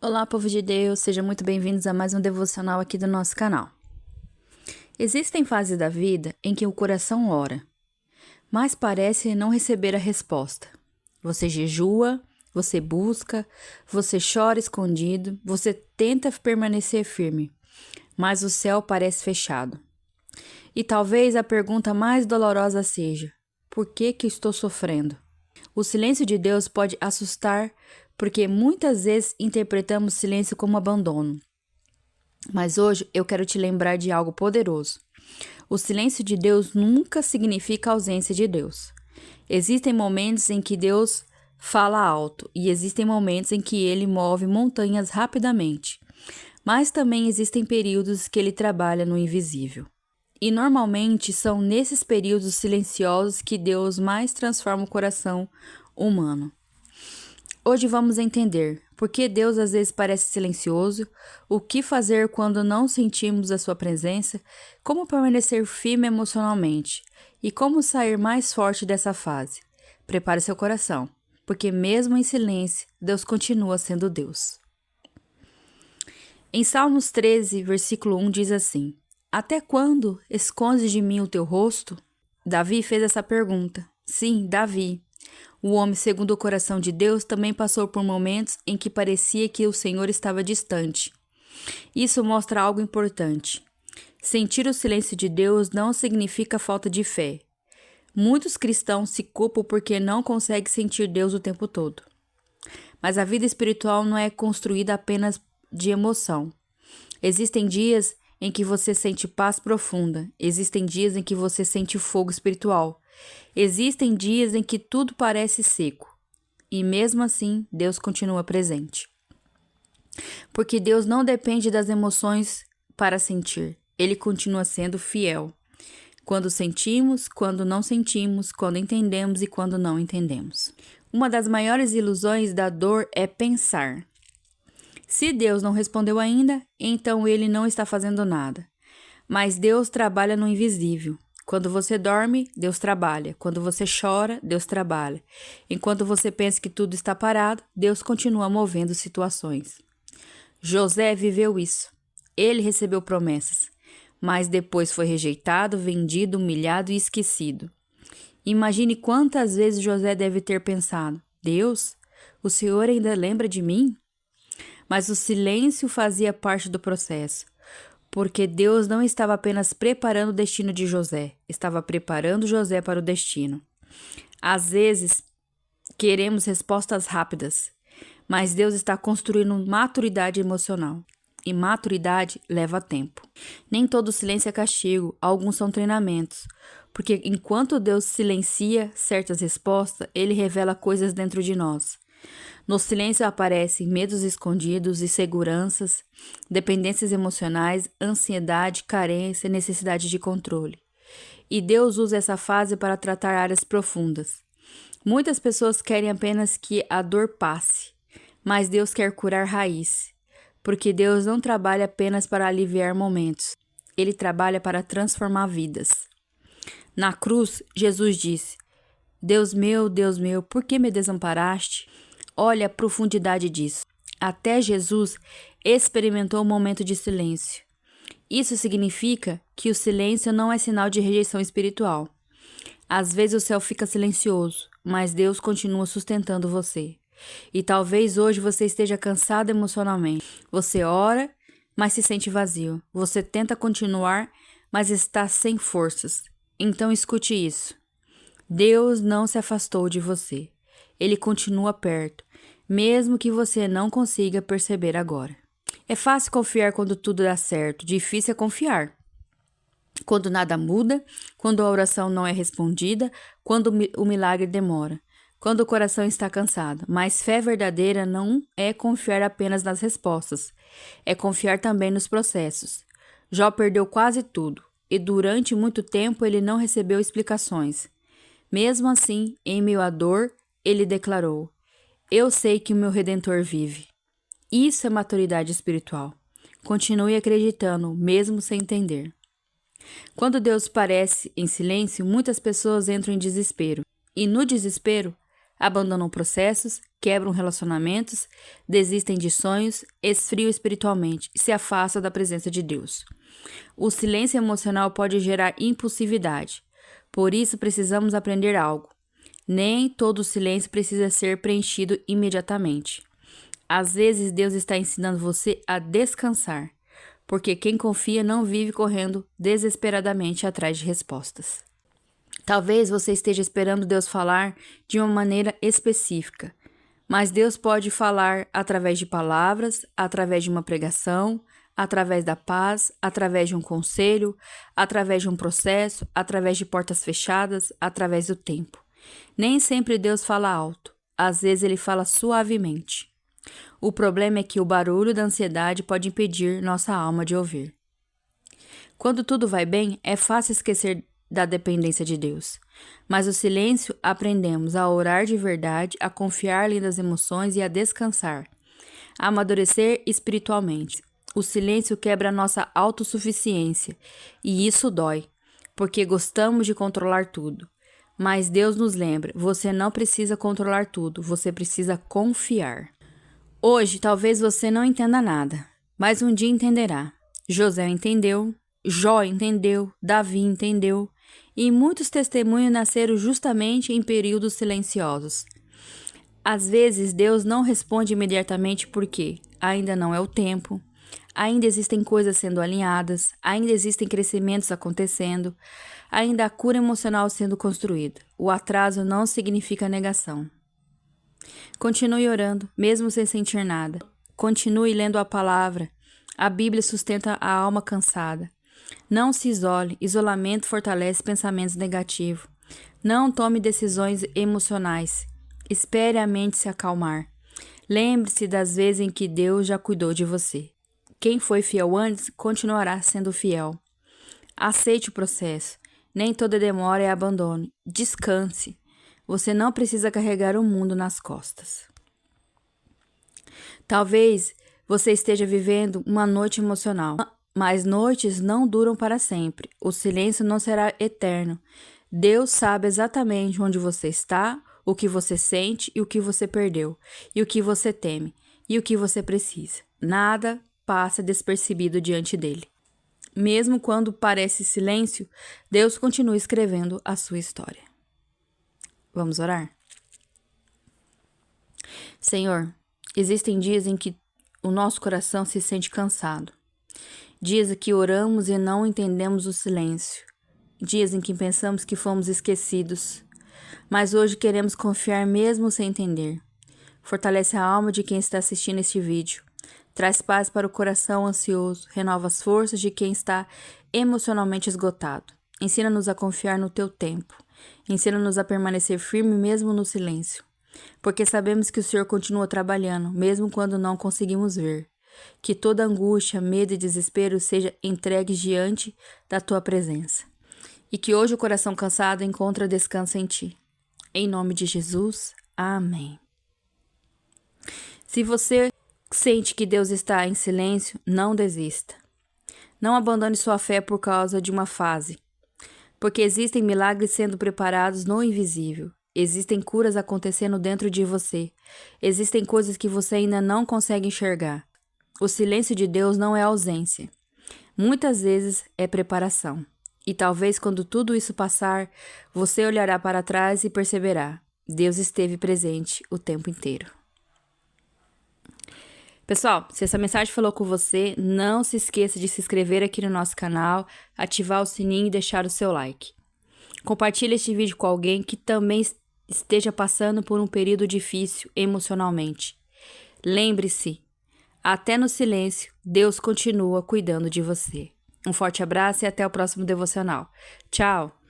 Olá, povo de Deus, sejam muito bem-vindos a mais um devocional aqui do nosso canal. Existem fases da vida em que o coração ora, mas parece não receber a resposta. Você jejua, você busca, você chora escondido, você tenta permanecer firme, mas o céu parece fechado. E talvez a pergunta mais dolorosa seja: por que estou sofrendo? O silêncio de Deus pode assustar porque muitas vezes interpretamos silêncio como abandono. Mas hoje eu quero te lembrar de algo poderoso. O silêncio de Deus nunca significa ausência de Deus. Existem momentos em que Deus fala alto e existem momentos em que ele move montanhas rapidamente. Mas também existem períodos que ele trabalha no invisível. E normalmente são nesses períodos silenciosos que Deus mais transforma o coração humano. Hoje vamos entender por que Deus às vezes parece silencioso, o que fazer quando não sentimos a sua presença, como permanecer firme emocionalmente e como sair mais forte dessa fase. Prepare seu coração, porque mesmo em silêncio, Deus continua sendo Deus. Em Salmos 13, versículo 1 diz assim: Até quando escondes de mim o teu rosto? Davi fez essa pergunta. Sim, Davi. O homem segundo o coração de Deus também passou por momentos em que parecia que o Senhor estava distante. Isso mostra algo importante. Sentir o silêncio de Deus não significa falta de fé. Muitos cristãos se culpam porque não conseguem sentir Deus o tempo todo. Mas a vida espiritual não é construída apenas de emoção. Existem dias em que você sente paz profunda. Existem dias em que você sente fogo espiritual. Existem dias em que tudo parece seco. E mesmo assim, Deus continua presente. Porque Deus não depende das emoções para sentir. Ele continua sendo fiel. Quando sentimos, quando não sentimos, quando entendemos e quando não entendemos. Uma das maiores ilusões da dor é pensar: se Deus não respondeu ainda, então ele não está fazendo nada. Mas Deus trabalha no invisível. Quando você dorme, Deus trabalha. Quando você chora, Deus trabalha. Enquanto você pensa que tudo está parado, Deus continua movendo situações. José viveu isso. Ele recebeu promessas, mas depois foi rejeitado, vendido, humilhado e esquecido. Imagine quantas vezes José deve ter pensado: Deus, o Senhor ainda lembra de mim? Mas o silêncio fazia parte do processo. Porque Deus não estava apenas preparando o destino de José, estava preparando José para o destino. Às vezes, queremos respostas rápidas, mas Deus está construindo maturidade emocional. E maturidade leva tempo. Nem todo silêncio é castigo, alguns são treinamentos. Porque enquanto Deus silencia certas respostas, Ele revela coisas dentro de nós. No silêncio aparecem medos escondidos, inseguranças, dependências emocionais, ansiedade, carência e necessidade de controle. E Deus usa essa fase para tratar áreas profundas. Muitas pessoas querem apenas que a dor passe, mas Deus quer curar raiz, porque Deus não trabalha apenas para aliviar momentos, Ele trabalha para transformar vidas. Na cruz, Jesus disse: Deus meu, por que me desamparaste? Olha a profundidade disso. Até Jesus experimentou um momento de silêncio. Isso significa que o silêncio não é sinal de rejeição espiritual. Às vezes o céu fica silencioso, mas Deus continua sustentando você. E talvez hoje você esteja cansado emocionalmente. Você ora, mas se sente vazio. Você tenta continuar, mas está sem forças. Então escute isso. Deus não se afastou de você. Ele continua perto, mesmo que você não consiga perceber agora. É fácil confiar quando tudo dá certo, difícil é confiar quando nada muda, quando a oração não é respondida, quando o milagre demora, quando o coração está cansado. Mas fé verdadeira não é confiar apenas nas respostas, é confiar também nos processos. Jó perdeu quase tudo, e durante muito tempo ele não recebeu explicações. Mesmo assim, em meio à dor, ele declarou: Eu sei que o meu Redentor vive. Isso é maturidade espiritual. Continue acreditando, mesmo sem entender. Quando Deus parece em silêncio, muitas pessoas entram em desespero. E no desespero, abandonam processos, quebram relacionamentos, desistem de sonhos, esfriam espiritualmente e se afastam da presença de Deus. O silêncio emocional pode gerar impulsividade. Por isso, precisamos aprender algo. Nem todo silêncio precisa ser preenchido imediatamente. Às vezes, Deus está ensinando você a descansar, porque quem confia não vive correndo desesperadamente atrás de respostas. Talvez você esteja esperando Deus falar de uma maneira específica, mas Deus pode falar através de palavras, através de uma pregação, através da paz, através de um conselho, através de um processo, através de portas fechadas, através do tempo. Nem sempre Deus fala alto, às vezes ele fala suavemente. O problema é que o barulho da ansiedade pode impedir nossa alma de ouvir. Quando tudo vai bem, é fácil esquecer da dependência de Deus. Mas o silêncio aprendemos a orar de verdade, a confiar além das emoções e a descansar, a amadurecer espiritualmente. O silêncio quebra a nossa autossuficiência e isso dói, porque gostamos de controlar tudo. Mas Deus nos lembra, você não precisa controlar tudo, você precisa confiar. Hoje talvez você não entenda nada, mas um dia entenderá. José entendeu, Jó entendeu, Davi entendeu, e muitos testemunhos nasceram justamente em períodos silenciosos. Às vezes Deus não responde imediatamente porque ainda não é o tempo, ainda existem coisas sendo alinhadas, ainda existem crescimentos acontecendo, ainda há cura emocional sendo construída. O atraso não significa negação. Continue orando, mesmo sem sentir nada. Continue lendo a palavra. A Bíblia sustenta a alma cansada. Não se isole. Isolamento fortalece pensamentos negativos. Não tome decisões emocionais. Espere a mente se acalmar. Lembre-se das vezes em que Deus já cuidou de você. Quem foi fiel antes continuará sendo fiel. Aceite o processo. Nem toda demora é abandono. Descanse. Você não precisa carregar o mundo nas costas. Talvez você esteja vivendo uma noite emocional, mas noites não duram para sempre. O silêncio não será eterno. Deus sabe exatamente onde você está, o que você sente e o que você perdeu, e o que você teme, e o que você precisa. Nada passa despercebido diante dele. Mesmo quando parece silêncio, Deus continua escrevendo a sua história. Vamos orar? Senhor, existem dias em que o nosso coração se sente cansado. Dias em que oramos e não entendemos o silêncio. Dias em que pensamos que fomos esquecidos. Mas hoje queremos confiar mesmo sem entender. Fortalece a alma de quem está assistindo este vídeo. Traz paz para o coração ansioso. Renova as forças de quem está emocionalmente esgotado. Ensina-nos a confiar no teu tempo. Ensina-nos a permanecer firme mesmo no silêncio, porque sabemos que o Senhor continua trabalhando, mesmo quando não conseguimos ver. Que toda angústia, medo e desespero seja entregue diante da tua presença. E que hoje o coração cansado encontre descanso em ti. Em nome de Jesus, amém. Se você sente que Deus está em silêncio, não desista. Não abandone sua fé por causa de uma fase. Porque existem milagres sendo preparados no invisível. Existem curas acontecendo dentro de você. Existem coisas que você ainda não consegue enxergar. O silêncio de Deus não é ausência. Muitas vezes é preparação. E talvez quando tudo isso passar, você olhará para trás e perceberá: Deus esteve presente o tempo inteiro. Pessoal, se essa mensagem falou com você, não se esqueça de se inscrever aqui no nosso canal, ativar o sininho e deixar o seu like. Compartilhe este vídeo com alguém que também esteja passando por um período difícil emocionalmente. Lembre-se, até no silêncio, Deus continua cuidando de você. Um forte abraço e até o próximo devocional. Tchau!